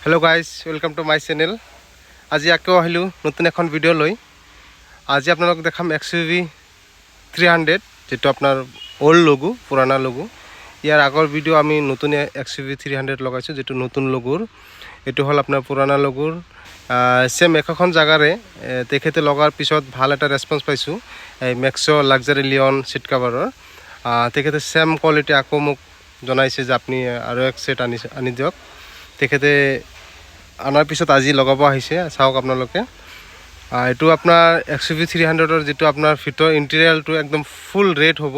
Hello guys welcome to my channel. आज आकेও আহিলোঁ নতুন এখন ভিডিঅ' লৈ। আজি আপোনালোকক দেখাম XUV 300 যেটো আপোনাৰ ওল্ড লগো পুৰাণা লগো। ইয়াৰ আগৰ ভিডিঅ' আমি নতুন XUV 300 লগাইছোঁ যেটো নতুন লগোৰ। এটো হল আপোনাৰ পুৰাণা লগোৰ সেম এখন জাগাৰে তেখেতে লগাৰ পিছত ভাল এটা ৰেসপন্স পাইছোঁ। এই মেক্সো লাক্সাৰি লিঅন সিট কভাৰৰ তেখেতে সেম কোৱালিটি আকৌ মোক জনাইছে যে আপুনি আৰু এক সেট আনি দিয়ক। তেখেতে আনাৰ পিছত আজি লগাব আহিছে, চাওক আপোনালোকে। এইটো আপোনাৰ XUV 300ৰ যেটো আপোনাৰ ভিতৰ ইণ্টেৰিয়ৰটো একদম ফুল ৰেড হ'ব।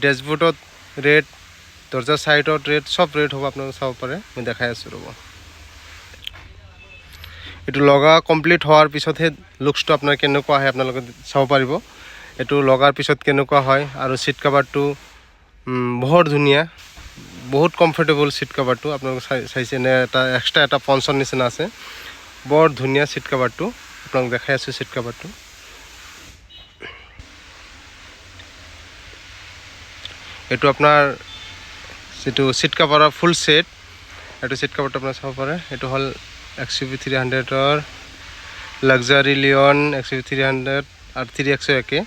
ডেশবোৰ্ডত ৰেড, দৰ্জাৰ সাইডত ৰেড, সব ৰেড হ'ব। আপোনালোকে চাব পাৰে, মই দেখাই আছোঁ ৰ'ব। এইটো লগা কমপ্লিট হোৱাৰ পিছতহে লুকসটো আপোনাৰ কেনেকুৱা আহে আপোনালোকে চাব পাৰিব। এইটো লগাৰ পিছত কেনেকুৱা হয়। আৰু সিট কভাৰটো বহুত ধুনীয়া, বহুত কমফৰ্টেবল সিট কভাৰটো। আপোনালোকে চাইছে নে এটা এক্সট্ৰা এটা পঞ্চৰ নিচিনা আছে। বৰ ধুনীয়া সিট কভাৰটো, আপোনালোক দেখাই আছোঁ সিট কভাৰটো। এইটো আপোনাৰ যেটো সিট কভাৰৰ ফুল সেট, এইটো সিট কভাৰটো আপোনাৰ চাব পাৰে। এইটো হল XUV 300ৰ লাক্সাৰি লিঅন XUV 300 আর 3XO একে।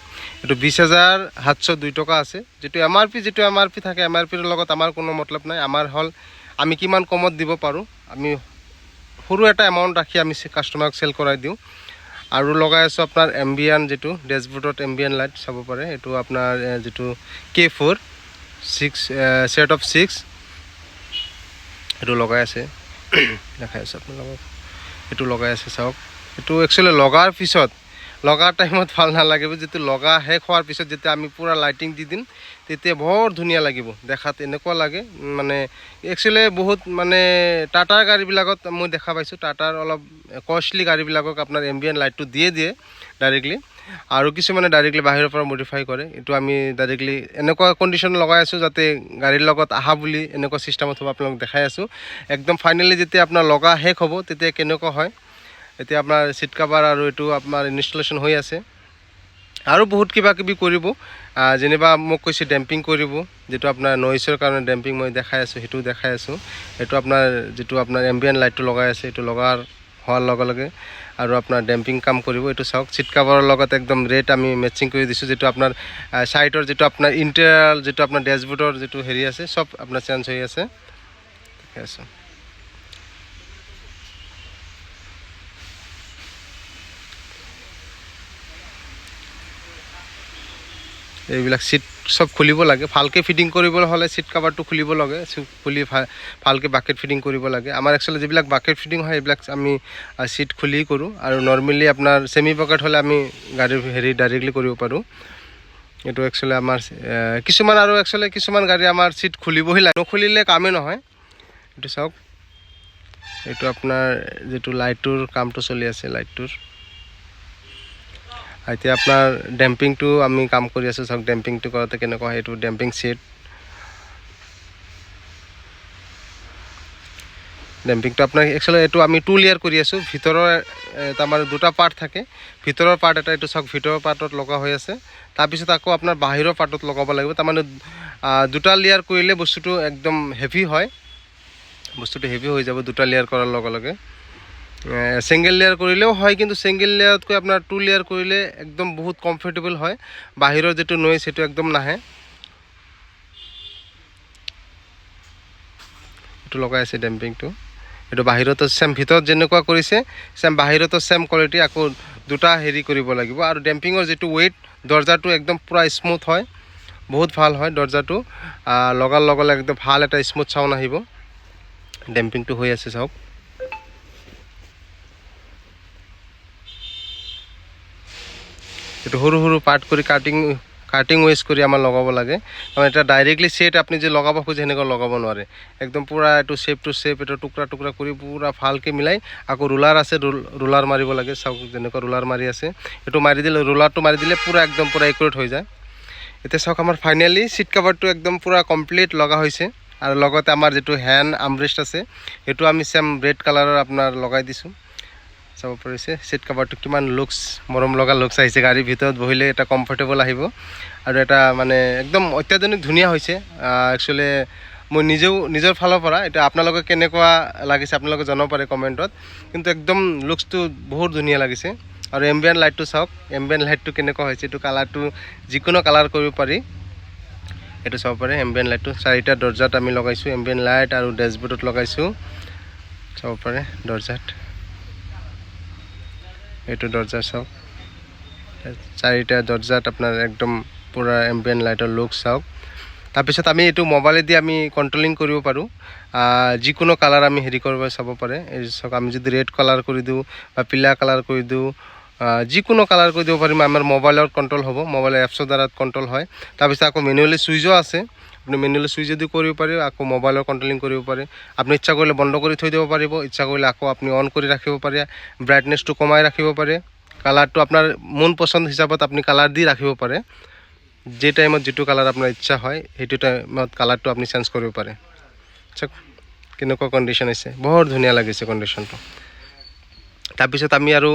এইটো 20,702 টকা আছে। যেটো MRP থাকে, MRPৰ লগত আমাৰ কোনো মতলব নাই। আমাৰ হল আমি কিমান কমত দিব পাৰোঁ, আমি সৰু এটা এমাউন্ট ৰাখি আমি কাস্টমাৰক সেল কৰাই দিওঁ। আৰু লগাই আছোঁ আপোনাৰ এম্বিয়ান, যেটো ডেশবোৰ্ডত এম্বিয়ান লাইট চাব পাৰে। এইটো আপোনাৰ যেটো K4 6 সেট অফ 6 এইটো লগাই আছে, দেখাই আছোঁ আপোনালোকক। এইটো লগাই আছে, চাওক। এইটো একচুয়ালি লগাৰ পিছত লগাৰ টাইমত ভাল নালাগিব, যেটো লগা শেষ হোৱাৰ পিছত যেতিয়া আমি পুৰা লাইটিং দি দিম তেতিয়া বৰ ধুনীয়া লাগিব দেখাত। এনেকুৱা লাগে মানে একচুয়ালি বহুত মানে টাটাৰ গাড়ীবিলাকত মই দেখা পাইছোঁ, টাটাৰ অলপ কষ্টলি গাড়ীবিলাকক আপোনাৰ এম্বিয়েন্ট লাইটটো দিয়ে ডাইৰেক্টলি। আৰু কিছুমানে ডাইৰেক্টলি বাহিৰৰ পৰা মডিফাই কৰে। এইটো আমি ডাইৰেক্টলি এনেকুৱা কণ্ডিশ্যন লগাই আছোঁ যাতে গাড়ীৰ লগত আহা বুলি এনেকুৱা চিষ্টেমত হ'ব। আপোনালোক দেখাই আছোঁ একদম ফাইনেলি যেতিয়া আপোনাৰ লগা শেষ হ'ব তেতিয়া কেনেকুৱা হয়। এতিয়া আপোনাৰ সিট কভাৰ আৰু এইটো আপোনাৰ ইনষ্টলেশ্যন হৈ আছে। আৰু বহুত কিবা কিবি কৰিব, যেনিবা মোক কৈছে ডেম্পিং কৰিব, যেটো আপোনাৰ নইজৰ কাৰণে ডেম্পিং মই দেখাই আছোঁ, সেইটো দেখাই আছোঁ। এইটো আপোনাৰ যেটো আপোনাৰ এম্বিয়েন্ট লাইটটো লগাই আছে, এইটো লগাৰ হোৱাৰ লগে লগে আৰু আপোনাৰ ডেম্পিং কাম কৰিব। এইটো চাওক, সিট কভাৰৰ লগত একদম ৰেড আমি মেচিং কৰি দিছোঁ। যেটো আপোনাৰ সাইডৰ যেটো আপোনাৰ ইণ্টেৰিয়ৰ যেটো আপোনাৰ ডেশবোৰ্ডৰ যেটো হেৰি আছে সব আপোনাৰ চেঞ্জ হৈ আছে, দেখাই আছোঁ। এইবিলাক সিট সব খুলিব লাগে, ভালকৈ ফিটিং কৰিবলৈ হ'লে সিট কভাৰটো খুলিব লাগে। খুলি ভালকৈ বাকেট ফিটিং কৰিব লাগে। আমাৰ একচুৱেলি যিবিলাক বাকেট ফিটিং হয় এইবিলাক আমি সিট খুলি কৰোঁ। আৰু নৰ্মেলি আপোনাৰ সেমি বাকেট হ'লে আমি গাড়ীৰ হেৰি ডাইৰেক্টলি কৰিব পাৰোঁ। এইটো একচুৱেলি আমাৰ কিছুমান আৰু একচুৱেলি কিছুমান গাড়ী আমাৰ সিট খুলিবই লাগে, নখুলিলে কামেই নহয়। এইটো চাওক, এইটো আপোনাৰ যেটো লাইটটোৰ কামটো চলি আছে, লাইটটোৰ এতিয়া আপোনাৰ ডেম্পিংটো আমি কাম কৰি আছোঁ। চাওক ডেম্পিংটো কৰোঁতে কেনেকুৱা হয়। এইটো ডেম্পিং সেট, ডেম্পিংটো আপোনাৰ একচুৱেলি এইটো আমি 2 লেয়াৰ কৰি আছোঁ। ভিতৰৰ আমাৰ দুটা পাৰ্ট থাকে, ভিতৰৰ পাৰ্ট এটা এইটো চাওক ভিতৰৰ পাৰ্টত লগা হৈ আছে। তাৰপিছত আকৌ আপোনাৰ বাহিৰৰ পাৰ্টত লগাব লাগিব। তাৰমানে দুটা লেয়াৰ কৰিলে বস্তুটো একদম হেভি হয়, বস্তুটো হেভি হৈ যাব দুটা লেয়াৰ কৰাৰ লগে লগে। সিঙ্গেল লেয়াৰ কৰিলেও হয়, কিন্তু সিঙ্গেল লেয়াৰতকৈ আপোনাৰ 2 লেয়াৰ কৰিলে একদম বহুত কমফৰ্টেবল হয়। বাহিৰৰ যেটো নইজ সেইটো একদম নাহে। এইটো লগাই আছে ডেম্পিংটো। এইটো বাহিৰতো সেম, ভিতৰত যেনেকুৱা কৰিছে সেম বাহিৰতো সেম কোৱালিটি আকৌ দুটা হেৰি কৰিব লাগিব। আৰু ডেম্পিঙৰ যেটো ৱেইট, দৰ্জাটো একদম পুৰা স্মুথ হয়, বহুত ভাল হয় দৰ্জাটো। লগাৰ লগে লগে একদম ভাল এটা স্মুথ সাউণ্ড আহিব। ডেম্পিংটো হৈ আছে, চাওক। এইটো সৰু সৰু পাৰ্ট কৰি কাটিং ৱেজ কৰি আমাৰ লগাব লাগে। কাৰণ এটা ডাইৰেক্টলি সেট আপুনি যে লগাব খোজে সেনেকুৱা লগাব নোৱাৰে। একদম পুৰা এইটো শেপ টু শেপ এইটো টুকুৰা টুকুৰা কৰি পুৰা ভালকৈ মিলাই আকৌ ৰুলাৰ আছে, ৰুলাৰ মাৰিব লাগে। চাওক যেনেকুৱা ৰুলাৰ মাৰি আছে, এইটো মাৰি দিলে ৰুলাৰটো মাৰি দিলে পুৰা একদম পুৰা একুৰেট হৈ যায়। এতিয়া চাওক আমাৰ ফাইনেলি সিট কভাৰটো একদম পুৰা কমপ্লিট লগা হৈছে। আৰু লগতে আমাৰ যেটো হ্যান্ড আমৰেষ্ট আছে সেইটো আমি সেম ৰেড কালাৰৰ আপোনাৰ লগাই দিছোঁ, চাব পাৰিছে। সিট কভাৰটো কিমান লুকস মৰম লগা লুকস আহিছে। গাড়ীৰ ভিতৰত বহিলে এটা কমফৰ্টেবল আহিব আৰু এটা মানে একদম অত্যাধুনিক ধুনীয়া হৈছে। একচুৱেলি মই নিজেও নিজৰ ফালৰ পৰা এটা আপোনালোকে কেনেকুৱা লাগিছে আপোনালোকে জনাব পাৰে কমেণ্টত কিন্তু একদম লুকছটো বহুত ধুনীয়া লাগিছে আৰু এম্বিয়েন্ট লাইটটো চাওক এম্বিয়েন্ট লাইটটো কেনেকুৱা হৈছে এইটো কালাৰটো যিকোনো কালাৰ কৰিব পাৰি এইটো চাব পাৰে এম্বিয়েন্ট লাইটটো 4টা দৰ্জাত আমি লগাইছোঁ এম্বিয়েন্ট লাইট আৰু ডেছবোৰ্ডত লগাইছোঁ চাব পাৰে দৰ্জাত এইটো দৰ্জা চাওক 4টা দৰ্জাত আপোনাৰ একদম পুৰা এম্বিয়েন্ট লাইটৰ লুক চাওক তাৰপিছত আমি এইটো মোবাইলেদি আমি কণ্ট্ৰলিং কৰিব পাৰোঁ যিকোনো কালাৰ আমি হেৰি কৰিব চাব পাৰে এই চাওক আমি যদি ৰেড কালাৰ কৰি দিওঁ বা পিলা কালাৰ কৰি দিওঁ যিকোনো কালাৰ কৰি দিব পাৰিম আমাৰ মোবাইলৰ কণ্ট্ৰল হ'ব মোবাইলৰ এপছৰ দ্বাৰা কণ্ট্ৰল হয় তাৰপিছত আকৌ মেনুৱেলি চুইচো আছে আপুনি মেনুৱেলি চুইচ যদি কৰিব পাৰে আকৌ মোবাইলৰ কণ্ট্ৰলিং কৰিব পাৰে আপুনি ইচ্ছা কৰিলে বন্ধ কৰি থৈ দিব পাৰিব ইচ্ছা কৰিলে আকৌ আপুনি অন কৰি ৰাখিব পাৰে ব্ৰাইটনেছটো কমাই ৰাখিব পাৰে কালাৰটো আপোনাৰ মন পচন্দ হিচাপত আপুনি কালাৰ দি ৰাখিব পাৰে যে টাইমত যিটো কালাৰ আপোনাৰ ইচ্ছা হয় সেইটো টাইমত কালাৰটো আপুনি চেঞ্জ কৰিব পাৰে চাওক কেনেকুৱা কণ্ডিশ্যন হৈছে বহুত ধুনীয়া লাগিছে কণ্ডিশ্যনটো তাৰপিছত আমি আৰু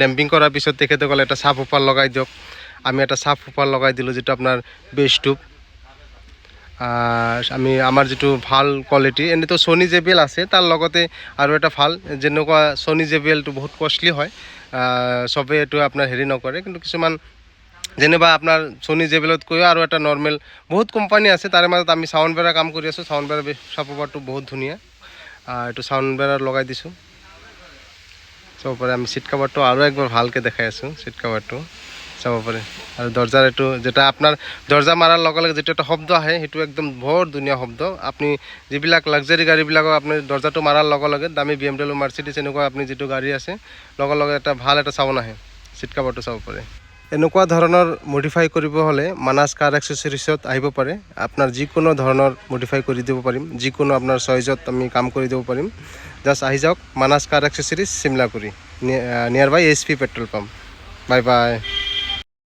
ডেম্পিং কৰাৰ পিছত তেখেতসকলে এটা চাব ওপাৰ লগাই দিয়ক আমি এটা চাব ওপাৰ লগাই দিলোঁ যিটো আপোনাৰ বেছ টিউব আমি আমাৰ যিটো ভাল কোৱালিটি এনেতো ছনী জেবিএল আছে তাৰ লগতে আৰু এটা ভাল যেনেকুৱা ছনী জেবিএলটো বহুত কষ্টলি হয় চবেই এইটো আপোনাৰ হেৰি নকৰে কিন্তু কিছুমান যেনিবা আপোনাৰ ছনী জেবিএলতকৈও আৰু এটা নৰ্মেল বহুত কোম্পানী আছে তাৰে মাজত আমি চাউণ্ড বেৰাৰ কাম কৰি আছোঁ চাউণ্ড বেৰাৰ চাব ওপাৰটো বহুত ধুনীয়া এইটো চাউণ্ড বেৰাৰ লগাই দিছোঁ চাব পাৰে আমি চিট কাভাৰটো আৰু একবাৰ ভালকৈ দেখাই আছোঁ চিট কাভাৰটো চাব পাৰে আৰু দৰ্জাৰ এইটো যেটা আপোনাৰ দৰ্জা মাৰাৰ লগে লগে যিটো এটা শব্দ আহে সেইটো একদম বৰ ধুনীয়া শব্দ আপুনি যিবিলাক লাক্সাৰী গাড়ীবিলাকক আপুনি দৰ্জাটো মাৰাৰ লগে লগে দামী BMW মাৰ্চিডিজ এনেকুৱা আপুনি যিটো গাড়ী আছে লগে লগে এটা ভাল এটা চাউণ্ড আহে চিট কাভাৰটো চাব পাৰে এনেকুৱা ধৰণৰ মডিফাই কৰিব হ'লে মানাছ কাৰ এক্সেসৰিজত আহিব পাৰে আপোনাৰ যিকোনো ধৰণৰ মডিফাই কৰি দিব পাৰিম যিকোনো আপোনাৰ চইজত আমি কাম কৰি দিব পাৰিম জাষ্ট আহি যাওক মানাছ কাৰ এক্সেসৰিজ চিমলাগুৰি নিয়াৰ বাই HP petrol pump bye bye